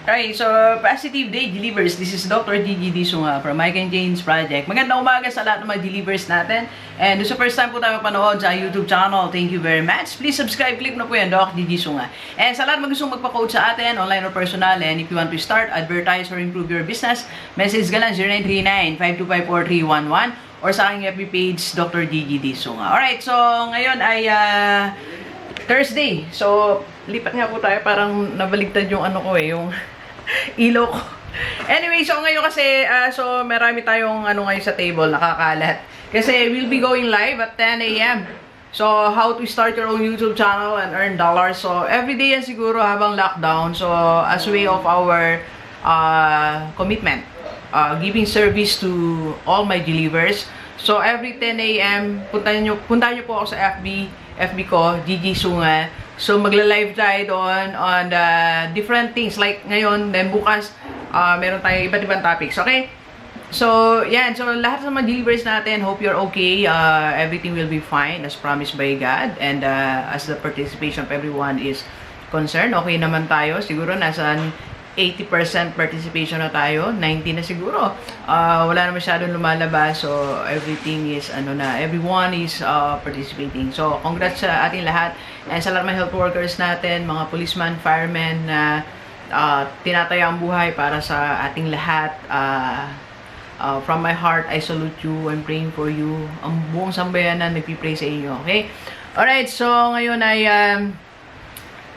Alright, so Positive Day Delivers. This is Dr. Gigi Sunga from Mike and Jane's Project. Magandang umaga sa lahat ng mga delivers natin. And sa first time po tayo mapanood sa YouTube channel, thank you very much. Please subscribe, click na po yan, Doc Gigi Sunga. And sa lahat magustong magpa-coach sa atin, online or personal, and if you want to start, advertise, or improve your business, message ka lang 0939-525-4311 or sa aking FB page, Dr. Gigi Sunga. Alright, so ngayon ay Thursday. So, lipat nga po tayo, parang nabaligtad yung ano ko yung ilaw ko. Anyway, so ngayon kasi, so marami tayong ano ngayon sa table, nakakalat. Kasi we'll be going live at 10 a.m. So, how to start your own YouTube channel and earn dollars. So, everyday yan siguro habang lockdown. So, as way of our commitment, giving service to all my delivers. So, every 10 a.m., puntahan nyo po ako sa FB ko, Gigi Sunga. So, magla-live tayo doon on different things. Like ngayon, then bukas, meron tayo iba't ibang topics. Okay? So, yan. So, lahat ng mga delivers natin, hope you're okay. Everything will be fine as promised by God. And as the participation of everyone is concerned, okay naman tayo. Siguro nasa 80% participation na tayo. 90 na siguro. Wala na masyadong lumalabas. So, everything is, everyone is participating. So, congrats sa ating lahat. And sa lahat ng health workers natin, mga policeman, firemen na tinataya ang buhay para sa ating lahat. From my heart, I salute you. I'm praying for you. Ang buong sambayanan nagpipray sa inyo. Okay? Alright, so ngayon ay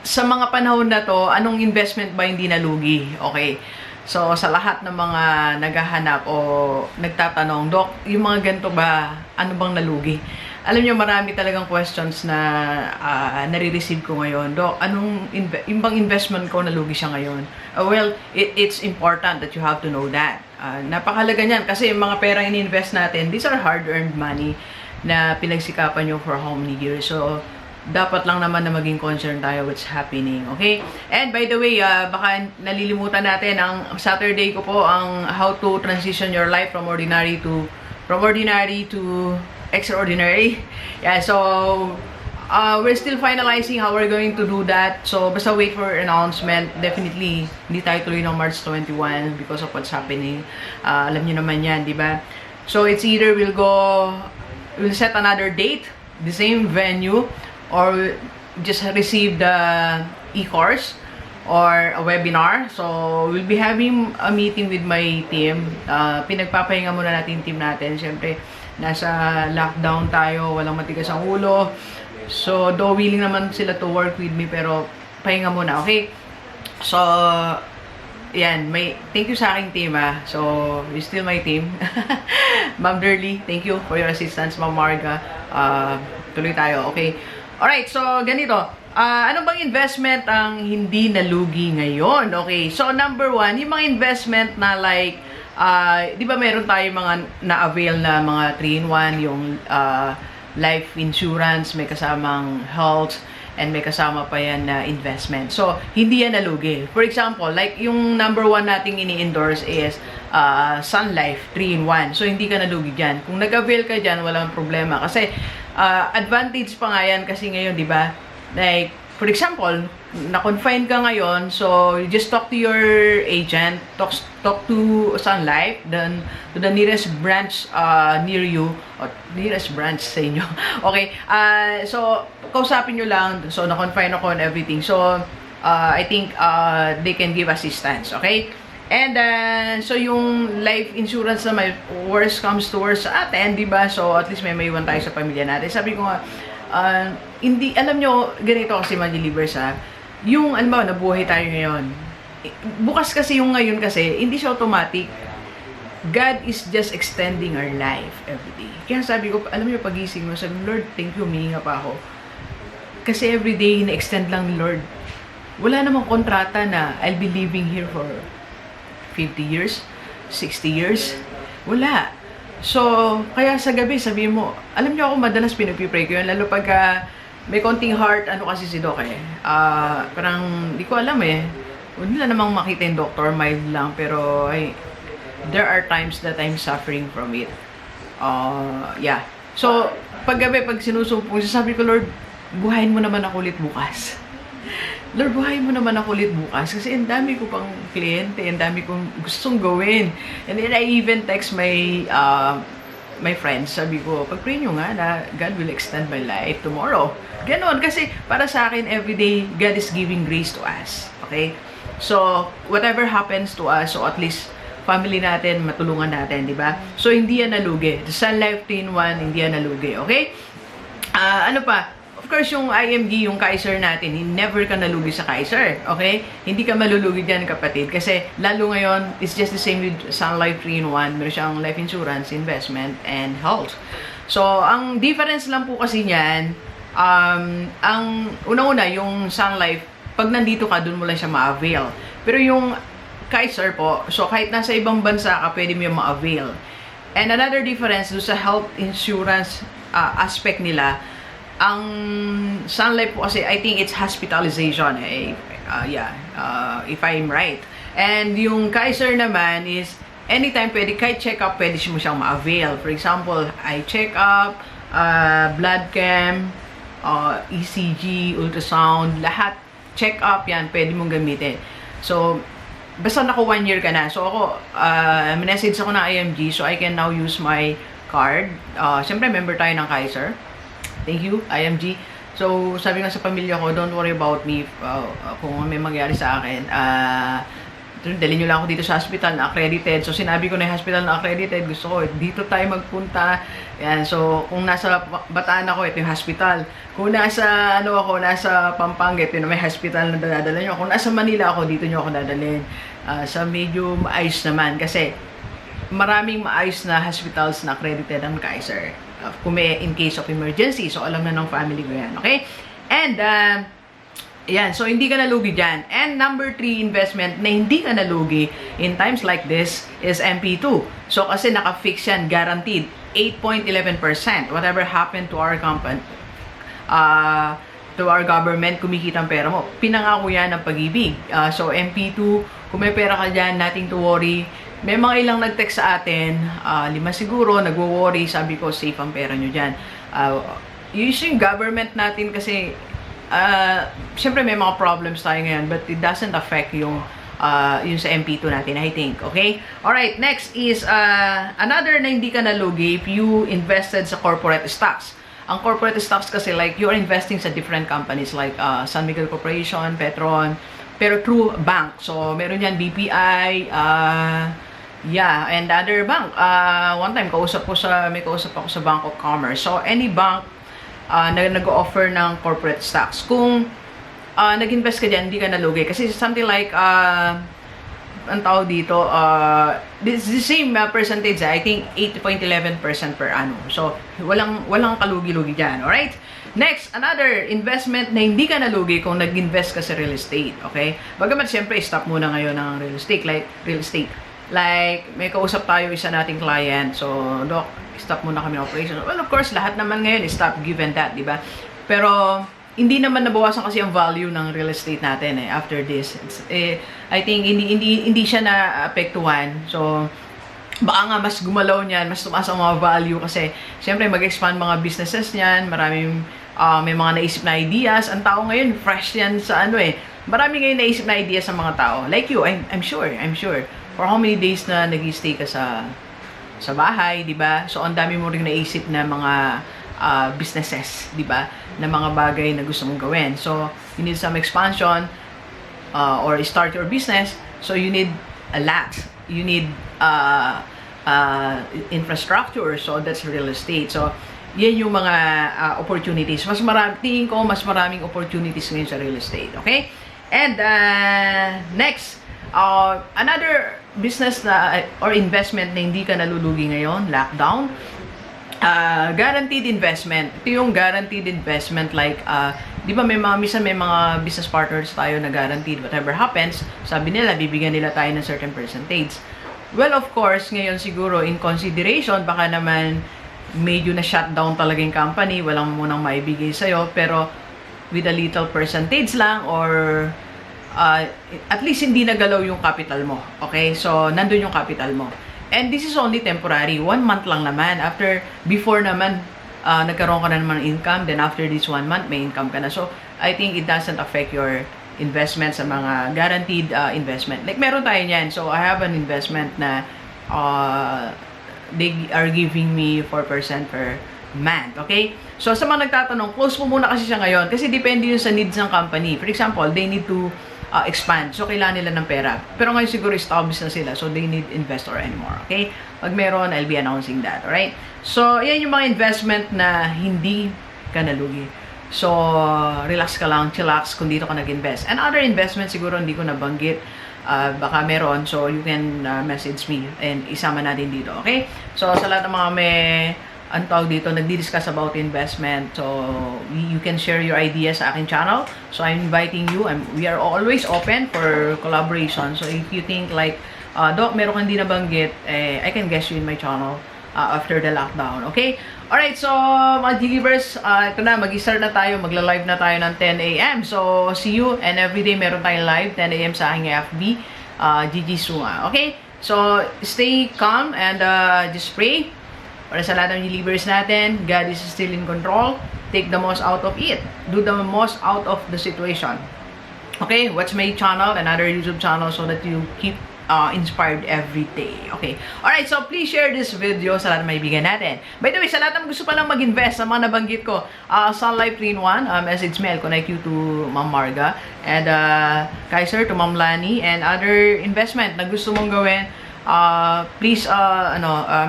sa mga panahon na to, anong investment ba hindi nalugi? Okay. So, sa lahat ng mga naghahanap o nagtatanong, Dok, yung mga ganito ba, ano bang nalugi? Alam nyo, marami talagang questions na nare-receive ko ngayon. Dok, anong yung bang investment ko nalugi siya ngayon? Well, it's important that you have to know that. Napakahalaga niyan kasi yung mga pera ini-invest natin, these are hard-earned money na pinagsikapan nyo for how many years. So, dapat lang naman na maging concerned tayo what's happening, okay? And by the way, baka nalilimutan natin, ang Saturday ko po ang how to transition your life from ordinary to extraordinary. Yeah, so we're still finalizing how we're going to do that. So basta wait for announcement. Definitely hindi tayo tuloy ng March 21 because of what's happening. Alam niyo naman 'yan, di ba? So it's either we'll set another date, the same venue, or just receive the e-course or a webinar. So, we'll be having a meeting with my team. Pinagpapahinga muna natin yung team natin. Siyempre, nasa lockdown tayo, walang matigas ang ulo. So, though willing naman sila to work with me, pero pahinga muna, okay? So, yan, thank you sa aking team, So, you're still my team. Ma'am Durley, thank you for your assistance. Ma'am Marga, tuloy tayo, okay? Alright, so ganito. Ano bang investment ang hindi nalugi ngayon? Okay, so number one, yung mga investment na like, di ba meron tayo mga na-avail na mga 3-in-1, yung life insurance, may kasamang health, and may kasama pa yan na investment. So, hindi yan nalugi. For example, like yung number one nating ini-endorse is Sun Life 3-in-1. So, hindi ka nalugi dyan. Kung nag-avail ka dyan, walang problema. Kasi, advantage pa nga yan kasi ngayon, di ba? Like, for example, na-confine ka ngayon, so you just talk to your agent, talk to Sun Life, then to the nearest branch near you, or nearest branch sa inyo. Okay, so kausapin nyo lang, so na-confine ako and everything. So, I think they can give assistance, okay? And so yung life insurance na may worst comes to worst sa atin, di ba? So at least may maiwan tayo sa pamilya natin. Sabi ko nga, hindi, alam nyo, ganito kasi mga delivers yung, alam mo, nabuhay tayo ngayon. Bukas kasi yung ngayon kasi, hindi siya automatic. God is just extending our life every day. Kaya sabi ko, alam nyo, pagising mo, sabi, Lord, thank you, huminga pa ako. Kasi every day, na-extend lang ni Lord. Wala namang kontrata na I'll be living here for 50 years, 60 years, wala. So, kaya sa gabi, sabi mo, alam niyo ako, madalas pinagpipray ko yun, lalo pagka may konting heart, ano kasi si Doc parang, di ko alam hindi na namang makita yung doctor, mild lang, pero there are times that I'm suffering from it. Yeah. So, paggabi, pag sinusumpong, sabi ko, Lord, buhayin mo naman ako ulit bukas. Lord, buhayin mo naman ako ulit bukas kasi ang dami ko pang kliyente, ang dami kong gustong gawin. And then I even text my friends, sabi ko, pag-pray nyo nga na God will extend my life tomorrow. Ganon, kasi para sa akin, everyday, God is giving grace to us. Okay? So, whatever happens to us, so at least, family natin, matulungan natin, di ba? So, hindi yan nalugi. The Sun Life 3-in-1, hindi yan nalugi. Okay? Ano pa? Of course, yung IMG, yung Kaiser natin, never ka nalugi sa Kaiser. Okay? Hindi ka malulugi dyan, kapatid. Kasi, lalo ngayon, it's just the same with Sun Life 3-in-1. Meron siyang life insurance, investment, and health. So, ang difference lang po kasi niyan, ang unang-una, yung Sun Life, pag nandito ka, dun mo lang siya ma-avail. Pero yung Kaiser po, so kahit nasa ibang bansa ka, pwede mo yung ma-avail. And another difference do sa health insurance aspect nila, ang Sun Life po kasi, I think it's hospitalization. If I'm right. And yung Kaiser naman is, anytime pwede, kahit check-up, pwede mo siyang ma-avail. For example, eye check-up, blood cam, ECG, ultrasound, lahat, check-up yan, pwede mong gamitin. So, basta naka 1 year ka na. So ako, message ako ng IMG, so I can now use my card. Siyempre, member tayo ng Kaiser. Thank you, IMG. So, sabi nga sa pamilya ko, don't worry about me kung may mangyari sa akin. Dalhin nyo lang ako dito sa hospital na accredited. So, sinabi ko na yung hospital na accredited. Gusto ko, dito tayo magpunta. Yan. So, kung nasa Bataan ako, ito yung hospital. Kung nasa, nasa Pampanga, ito yung may hospital na dadala nyo. Kung nasa Manila ako, dito nyo ako dadalhin. Sa medyo maayos naman. Kasi, maraming maayos na hospitals na accredited ang Kaiser. Kung may in case of emergency. So, alam na ng family ko yan. Okay? And, yan, so hindi ka nalugi dyan. And number 3 investment na hindi ka nalugi in times like this is MP2. So kasi naka-fix yan, guaranteed, 8.11%. Whatever happened to our company, to our government, kumikita ang pera mo. Pinangako yan ng Pag-ibig. So MP2, kung may pera ka dyan, nothing to worry. May mga ilang nag-text sa atin, 5 siguro, nagwo-worry, sabi ko, safe ang pera nyo dyan. Yung government natin kasi, syempre may mga problems tayo ngayon, but it doesn't affect yung sa MP2 natin, I think. Okay? Alright, next is another na hindi ka nalugi if you invested sa corporate stocks. Ang corporate stocks kasi, like, you're investing sa different companies like San Miguel Corporation, Petron, pero through bank. So, meron yan BPI, and other bank. One time, may kausap ako sa Bank of Commerce. So, any bank nag-offer ng corporate stocks. Kung nag-invest ka dyan, hindi ka nalugi. Kasi something like, ang tawag dito, this the same percentage, I think 8.11% per annum. So, walang kalugi-lugi dyan. Alright? Next, another investment na hindi ka nalugi kung nag-invest ka sa real estate. Okay? Bagamat, siyempre, stop muna ngayon ng real estate. Like, may kausap tayo, isa nating client. So, Doc, stop muna kami ng operation. Well, of course, lahat naman ngayon is stop, give and that, di ba? Pero, hindi naman nabawasan kasi ang value ng real estate natin after this. I think, hindi siya na-apektuhan. So, baka nga mas gumalaw niyan, mas tumaas ang mga value kasi, siyempre, mag-expand mga businesses niyan, maraming, may mga naisip na ideas. Ang tao ngayon, fresh yan sa marami ngayon naisip na ideas sa mga tao. Like you, I'm sure. For how many days na nag-stay ka sa bahay, di ba? So, ang dami mo rin naisip na mga businesses, di ba? Na mga bagay na gusto mong gawin. So, you need some expansion or start your business. So, you need a lot. You need infrastructure. So, that's real estate. So, yan yung mga opportunities. Tingin ko, mas maraming opportunities ngayon sa real estate. Okay? And, next, another business na or investment na hindi ka nalulugi ngayon, lockdown, guaranteed investment. Ito yung guaranteed investment, like, di ba minsan may mga business partners tayo na guaranteed whatever happens, sabi nila, bibigyan nila tayo ng certain percentage. Well, of course, ngayon siguro, in consideration, baka naman medyo na shutdown talaga yung company, walang munang maibigay sa'yo, pero with a little percentage lang, or at least hindi nagalaw yung capital mo. Okay? So, nandun yung capital mo. And this is only temporary. 1 month lang naman. Before naman, nagkaroon ka na naman ng income. Then after this 1 month, may income ka na. So, I think it doesn't affect your investment sa mga guaranteed investment. Like, meron tayo niyan. So, I have an investment na they are giving me 4% per month. Okay? So, sa mga nagtatanong, close po muna kasi siya ngayon. Kasi depende yun sa needs ng company. For example, they need to expand. So, kailangan nila ng pera. Pero ngayon siguro established na sila. So, they need investor anymore. Okay? Pag meron, I'll be announcing that. Alright? So, yan yung mga investment na hindi ka nalugi. So, relax ka lang, chillax kung dito ka nag-invest. And other investment, siguro hindi ko nabanggit. Baka meron. So, you can message me and isama natin dito. Okay? So, sa lahat ng mga may ang tawag dito, nagdi-discuss about investment. So, you can share your ideas sa aking channel. So, I'm inviting you. We are always open for collaboration. So, if you think like, Doc, meron kang di nabanggit, I can guest you in my channel after the lockdown. Okay? Alright, so, mga Gigivers, ito na, mag-start na tayo. Magla-live na tayo ng 10 a.m. So, see you. And everyday meron tayong live, 10 a.m. sa aking FB, Gigi Sunga. Okay? So, stay calm and just pray. Para sa lahat ng believers natin, God is still in control. Take the most out of it. Do the most out of the situation. Okay? Watch my channel and other YouTube channel so that you keep inspired every day. Okay? Alright, so please share this video sa lahat ng maibigan natin. By the way, sa lahat ng gusto palang mag-invest sa mga nabanggit ko, Sun Life 3-in-1, message me, I'll connect you to Ma'am Marga, and Kaiser to Ma'am Lani, and other investment na gusto mong gawin, please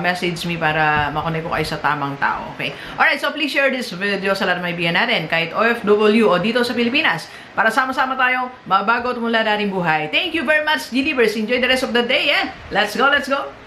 message me para makonect ko kayo sa tamang tao. Okay? Alright, so please share this video sa lahat ng maibigan natin, kahit OFW o dito sa Pilipinas, para sama-sama tayo mabago at mula natin buhay. Thank you very much, Gilivers. Enjoy the rest of the day. Let's go, let's go!